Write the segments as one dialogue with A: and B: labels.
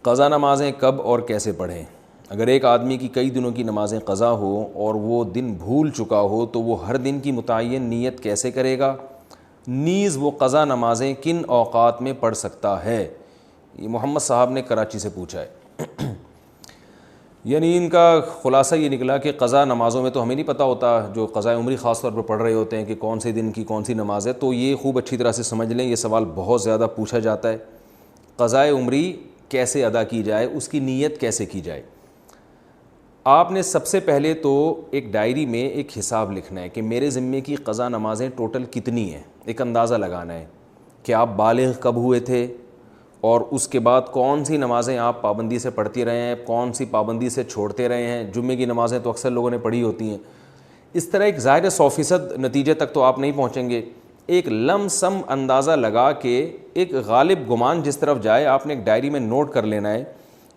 A: قضا نمازیں کب اور کیسے پڑھیں؟ اگر ایک آدمی کی کئی دنوں کی نمازیں قضا ہو اور وہ دن بھول چکا ہو تو وہ ہر دن کی متعین نیت کیسے کرے گا؟ نیز وہ قضا نمازیں کن اوقات میں پڑھ سکتا ہے؟ یہ محمد صاحب نے کراچی سے پوچھا ہے۔ یعنی ان کا خلاصہ یہ نکلا کہ قضا نمازوں میں تو ہمیں نہیں پتہ ہوتا، جو قضاء عمری خاص طور پر پڑھ رہے ہوتے ہیں کہ کون سے دن کی کون سی نماز ہے، تو یہ خوب اچھی طرح سے سمجھ لیں، یہ سوال بہت زیادہ پوچھا جاتا ہے۔ قضاء عمری کیسے ادا کی جائے، اس کی نیت کیسے کی جائے؟ آپ نے سب سے پہلے تو ایک ڈائری میں ایک حساب لکھنا ہے کہ میرے ذمے کی قضا نمازیں ٹوٹل کتنی ہیں، ایک اندازہ لگانا ہے کہ آپ بالغ کب ہوئے تھے اور اس کے بعد کون سی نمازیں آپ پابندی سے پڑھتی رہے ہیں، کون سی پابندی سے چھوڑتے رہے ہیں۔ جمعے کی نمازیں تو اکثر لوگوں نے پڑھی ہوتی ہیں۔ اس طرح ایک ظاہر 100% نتیجے تک تو آپ نہیں پہنچیں گے، ایک لم سم اندازہ لگا کے ایک غالب گمان جس طرف جائے آپ نے ایک ڈائری میں نوٹ کر لینا ہے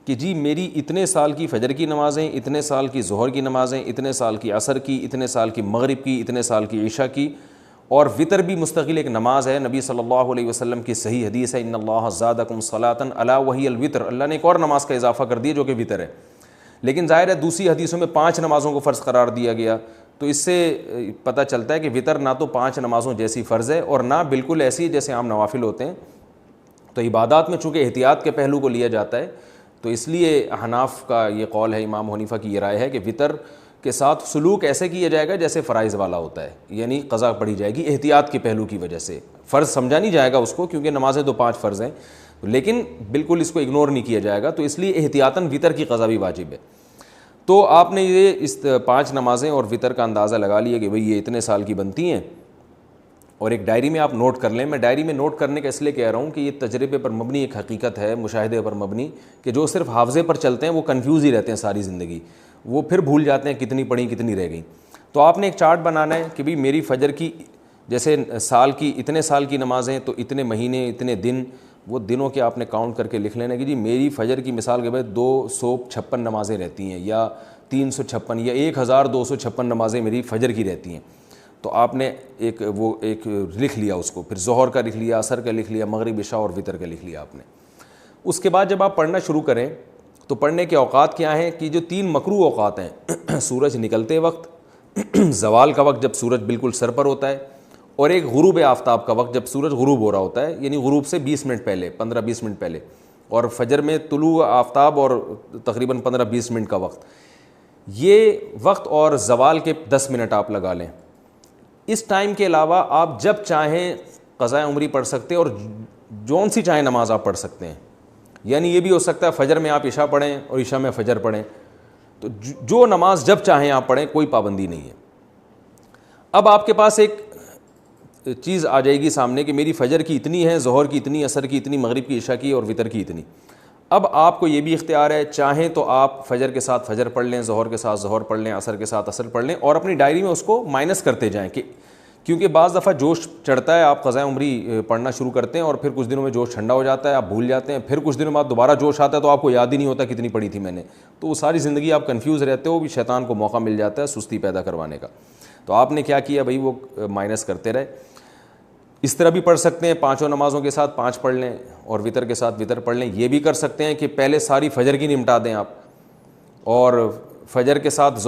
A: کہ جی میری اتنے سال کی فجر کی نمازیں، اتنے سال کی ظہر کی نمازیں، اتنے سال کی عصر کی، اتنے سال کی مغرب کی، اتنے سال کی عشاء کی، اور وطر بھی مستقل ایک نماز ہے۔ نبی صلی اللہ علیہ وسلم کی صحیح حدیث ہے، ان اللہ زادکم صلاۃ الا وہی الوتر، اللہ نے ایک اور نماز کا اضافہ کر دیا جو کہ وطر ہے۔ لیکن ظاہر ہے دوسری حدیثوں میں 5 نمازوں کو فرض قرار دیا گیا، تو اس سے پتہ چلتا ہے کہ وطر نہ تو 5 نمازوں جیسی فرض ہے اور نہ بالکل ایسی جیسے عام نوافل ہوتے ہیں۔ تو عبادات میں چونکہ احتیاط کے پہلو کو لیا جاتا ہے، تو اس لیے حناف کا یہ قول ہے، امام حنیفہ کی یہ رائے ہے کہ وطر کے ساتھ سلوک ایسے کیا جائے گا جیسے فرائض والا ہوتا ہے، یعنی قضا پڑھی جائے گی احتیاط کے پہلو کی وجہ سے۔ فرض سمجھا نہیں جائے گا اس کو کیونکہ نمازیں تو 5 فرض ہیں، لیکن بالکل اس کو اگنور نہیں کیا جائے گا، تو اس لیے احتیاطاً وطر کی قضا بھی واجب ہے۔ تو آپ نے یہ اس 5 نمازیں اور وطر کا اندازہ لگا لیا کہ بھئی یہ اتنے سال کی بنتی ہیں، اور ایک ڈائری میں آپ نوٹ کر لیں۔ میں ڈائری میں نوٹ کرنے کا اس لیے کہہ رہا ہوں کہ یہ تجربے پر مبنی ایک حقیقت ہے، مشاہدے پر مبنی، کہ جو صرف حافظے پر چلتے ہیں وہ کنفیوز ہی رہتے ہیں ساری زندگی، وہ پھر بھول جاتے ہیں کتنی پڑھی کتنی رہ گئیں۔ تو آپ نے ایک چارٹ بنانا ہے کہ بھئی میری فجر کی جیسے سال کی اتنے سال کی نمازیں تو اتنے مہینے اتنے دن، وہ دنوں کے آپ نے کاؤنٹ کر کے لکھ لینا کہ جی میری فجر کی مثال کے بعد 256 نمازیں رہتی ہیں، یا 356 یا 1256 نمازیں میری فجر کی رہتی ہیں۔ تو آپ نے ایک لکھ لیا اس کو، پھر ظہر کا لکھ لیا، عصر کا لکھ لیا، مغرب عشاء اور وطر کا لکھ لیا آپ نے۔ اس کے بعد جب آپ پڑھنا شروع کریں تو پڑھنے کے اوقات کیا ہیں کہ جو 3 مکروہ اوقات ہیں، سورج نکلتے وقت، زوال کا وقت جب سورج بالکل سر پر ہوتا ہے، اور ایک غروب آفتاب کا وقت جب سورج غروب ہو رہا ہوتا ہے، یعنی غروب سے 20 منٹ پہلے، 15-20 منٹ پہلے، اور فجر میں طلوع آفتاب اور تقریباً 15-20 منٹ کا وقت، یہ وقت اور زوال کے 10 منٹ آپ لگا لیں۔ اس ٹائم کے علاوہ آپ جب چاہیں قضاء عمری پڑھ سکتے ہیں اور جون سی چاہیں نماز آپ پڑھ سکتے ہیں، یعنی یہ بھی ہو سکتا ہے فجر میں آپ عشاء پڑھیں اور عشاء میں فجر پڑھیں، تو جو نماز جب چاہیں آپ پڑھیں، کوئی پابندی نہیں ہے۔ اب آپ کے پاس ایک چیز آ جائے گی سامنے کہ میری فجر کی اتنی ہے، ظہر کی اتنی، عصر کی اتنی، مغرب کی، عشاء کی اور وطر کی اتنی۔ اب آپ کو یہ بھی اختیار ہے، چاہیں تو آپ فجر کے ساتھ فجر پڑھ لیں، ظہر کے ساتھ ظہر پڑھ لیں، عصر کے ساتھ عصر پڑھ لیں، اور اپنی ڈائری میں اس کو مائنس کرتے جائیں، کہ کیونکہ بعض دفعہ جوش چڑھتا ہے، آپ قضاء عمری پڑھنا شروع کرتے ہیں اور پھر کچھ دنوں میں جوش ٹھنڈا ہو جاتا ہے، آپ بھول جاتے ہیں، پھر کچھ دنوں بعد دوبارہ جوش آتا ہے تو آپ کو یاد ہی نہیں ہوتا کتنی پڑھی تھی میں نے، تو وہ ساری زندگی آپ کنفیوز رہتے ہو، بھی شیطان کو موقع مل جاتا ہے سستی پیدا کروانے کا۔ تو آپ نے کیا کیا بھائی، وہ مائنس کرتے رہے۔ اس طرح بھی پڑھ سکتے ہیں، 5 نمازوں کے ساتھ 5 پڑھ لیں اور وطر کے ساتھ وطر پڑھ لیں۔ یہ بھی کر سکتے ہیں کہ پہلے ساری فجر کی نمٹا دیں آپ، اور فجر کے ساتھ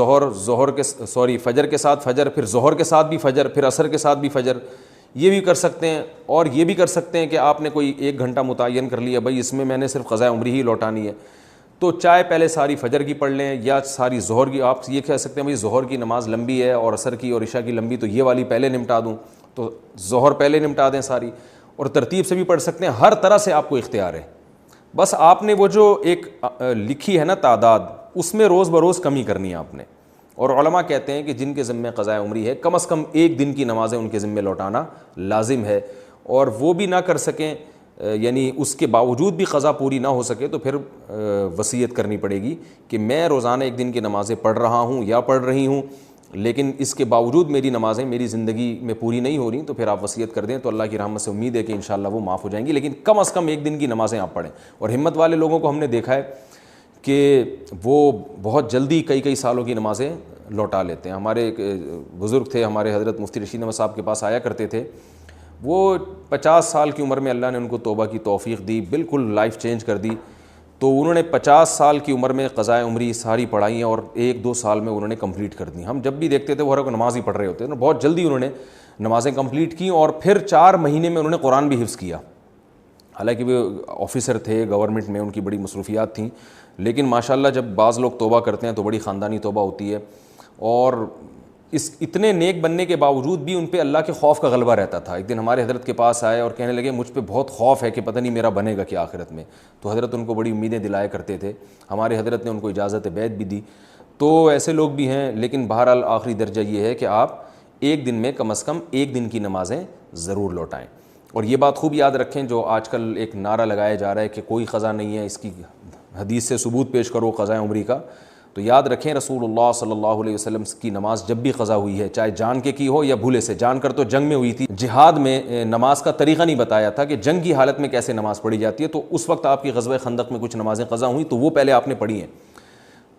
A: فجر کے ساتھ فجر، پھر ظہر کے ساتھ بھی فجر، پھر عصر کے ساتھ بھی فجر، یہ بھی کر سکتے ہیں۔ اور یہ بھی کر سکتے ہیں کہ آپ نے کوئی 1 گھنٹہ متعین کر لیا، بھائی اس میں نے صرف قضاء عمری ہی لوٹانی ہے، تو چاہے پہلے ساری فجر کی پڑھ لیں یا ساری ظہر کی۔ آپ یہ کہہ سکتے ہیں بھائی ظہر کی نماز لمبی ہے اور عصر کی اور عشاء کی لمبی، تو یہ والی پہلے نمٹا دوں، تو ظہر پہلے نمٹا دیں ساری، اور ترتیب سے بھی پڑھ سکتے ہیں۔ ہر طرح سے آپ کو اختیار ہے، بس آپ نے وہ جو ایک لکھی ہے نا تعداد، اس میں روز بروز کمی کرنی ہے آپ نے۔ اور علماء کہتے ہیں کہ جن کے ذمہ قضاء عمری ہے، کم از کم 1 دن کی نمازیں ان کے ذمہ لوٹانا لازم ہے، اور وہ بھی نہ کر سکیں، یعنی اس کے باوجود بھی قضا پوری نہ ہو سکے، تو پھر وصیت کرنی پڑے گی کہ میں روزانہ 1 دن کی نمازیں پڑھ رہا ہوں یا پڑھ رہی ہوں، لیکن اس کے باوجود میری نمازیں میری زندگی میں پوری نہیں ہو رہی، تو پھر آپ وصیت کر دیں، تو اللہ کی رحمت سے امید ہے کہ انشاءاللہ وہ معاف ہو جائیں گی، لیکن کم از کم 1 دن کی نمازیں آپ پڑھیں۔ اور ہمت والے لوگوں کو ہم نے دیکھا ہے کہ وہ بہت جلدی کئی سالوں کی نمازیں لوٹا لیتے ہیں۔ ہمارے ایک بزرگ تھے، ہمارے حضرت مفتی رشید احمد صاحب کے پاس آیا کرتے تھے، وہ 50 سال کی عمر میں اللہ نے ان کو توبہ کی توفیق دی، بالکل لائف چینج کر دی، تو انہوں نے 50 سال کی عمر میں قضائے عمری ساری پڑھائی ہیں اور 1-2 سال میں انہوں نے کمپلیٹ کر دی. ہم جب بھی دیکھتے تھے وہ ہر نماز ہی پڑھ رہے ہوتے تھے, بہت جلدی انہوں نے نمازیں کمپلیٹ کی اور پھر 4 مہینے میں انہوں نے قرآن بھی حفظ کیا. حالانکہ وہ آفیسر تھے گورنمنٹ میں, ان کی بڑی مصروفیات تھیں, لیکن ماشاءاللہ جب بعض لوگ توبہ کرتے ہیں تو بڑی خاندانی توبہ ہوتی ہے. اور اس اتنے نیک بننے کے باوجود بھی ان پہ اللہ کے خوف کا غلبہ رہتا تھا. ایک دن ہمارے حضرت کے پاس آئے اور کہنے لگے مجھ پہ بہت خوف ہے کہ پتہ نہیں میرا بنے گا کیا آخرت میں. تو حضرت ان کو بڑی امیدیں دلایا کرتے تھے, ہمارے حضرت نے ان کو اجازت بیعت بھی دی. تو ایسے لوگ بھی ہیں, لیکن بہرحال آخری درجہ یہ ہے کہ آپ ایک دن میں کم از کم 1 دن کی نمازیں ضرور لوٹائیں. اور یہ بات خوب یاد رکھیں, جو آج کل ایک نعرہ لگایا جا رہا ہے کہ کوئی قضا نہیں ہے, اس کی حدیث سے ثبوت پیش کرو قضائے عمری کا, تو یاد رکھیں رسول اللہ صلی اللہ علیہ وسلم کی نماز جب بھی قضا ہوئی ہے, چاہے جان کے کی ہو یا بھولے سے, جان کر تو جنگ میں ہوئی تھی, جہاد میں نماز کا طریقہ نہیں بتایا تھا کہ جنگ کی حالت میں کیسے نماز پڑھی جاتی ہے, تو اس وقت آپ کی غزوہ خندق میں کچھ نمازیں قضا ہوئیں تو وہ پہلے آپ نے پڑھی ہیں.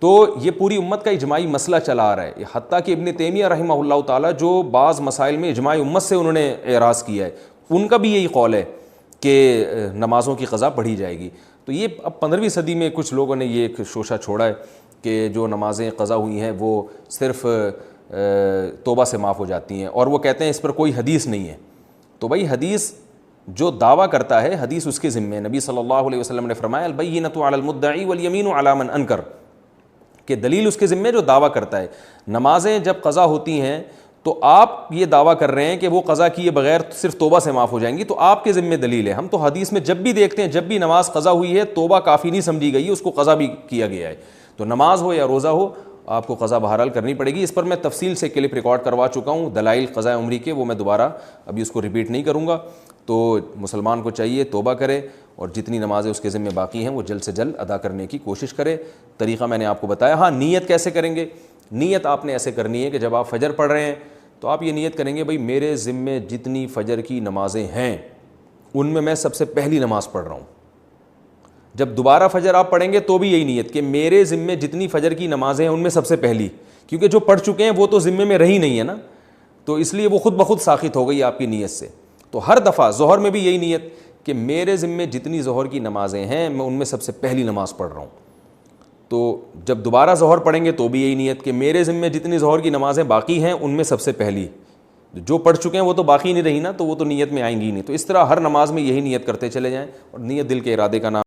A: تو یہ پوری امت کا اجماعی مسئلہ چلا آ رہا ہے, حتیٰ کہ ابن تیمیہ رحمہ اللہ تعالیٰ جو بعض مسائل میں اجماع امت سے انہوں نے اعراض کیا ہے, ان کا بھی یہی قول ہے کہ نمازوں کی قضا پڑھی جائے گی. تو یہ اب 15ویں صدی میں کچھ لوگوں نے یہ ایک شوشہ چھوڑا ہے کہ جو نمازیں قضا ہوئی ہیں وہ صرف توبہ سے معاف ہو جاتی ہیں, اور وہ کہتے ہیں اس پر کوئی حدیث نہیں ہے. تو بھائی حدیث جو دعویٰ کرتا ہے حدیث اس کے ذمے, نبی صلی اللہ علیہ وسلم نے فرمایا البینۃ علی المدعی والیمین علی من انکر, کہ دلیل اس کے ذمے جو دعویٰ کرتا ہے. نمازیں جب قضا ہوتی ہیں تو آپ یہ دعویٰ کر رہے ہیں کہ وہ قضا کیے بغیر صرف توبہ سے معاف ہو جائیں گی, تو آپ کے ذمے دلیل ہے. ہم تو حدیث میں جب بھی دیکھتے ہیں جب بھی نماز قضا ہوئی ہے توبہ کافی نہیں سمجھی گئی ہے, اس کو قضا بھی کیا گیا ہے. تو نماز ہو یا روزہ ہو آپ کو قضا بہرحال کرنی پڑے گی. اس پر میں تفصیل سے کلپ ریکارڈ کروا چکا ہوں دلائل قضاء عمری کے, وہ میں دوبارہ ابھی اس کو ریپیٹ نہیں کروں گا. تو مسلمان کو چاہیے توبہ کرے اور جتنی نمازیں اس کے ذمہ باقی ہیں وہ جلد سے جلد ادا کرنے کی کوشش کرے. طریقہ میں نے آپ کو بتایا. ہاں نیت کیسے کریں گے؟ نیت آپ نے ایسے کرنی ہے کہ جب آپ فجر پڑھ رہے ہیں تو آپ یہ نیت کریں گے بھائی میرے ذمے جتنی فجر کی نمازیں ہیں ان میں سب سے پہلی نماز پڑھ رہا ہوں. جب دوبارہ فجر آپ پڑھیں گے تو بھی یہی نیت کہ میرے ذمے جتنی فجر کی نمازیں ہیں ان میں سب سے پہلی, کیونکہ جو پڑھ چکے ہیں وہ تو ذمے میں رہی نہیں ہے نا, تو اس لیے وہ خود بخود ساخط ہو گئی آپ کی نیت سے. تو ہر دفعہ ظہر میں بھی یہی نیت کہ میرے ذمے جتنی ظہر کی نمازیں ہیں میں ان میں سب سے پہلی نماز پڑھ رہا ہوں. تو جب دوبارہ ظہر پڑھیں گے تو بھی یہی نیت کہ میرے ذمے جتنی ظہر کی نمازیں باقی ہیں ان میں سب سے پہلی, جو پڑھ چکے ہیں وہ تو باقی نہیں رہی نا, تو وہ تو نیت میں آئیں گی نہیں. تو اس طرح ہر نماز میں یہی نیت کرتے چلے جائیں, اور نیت دل کے ارادے کا نام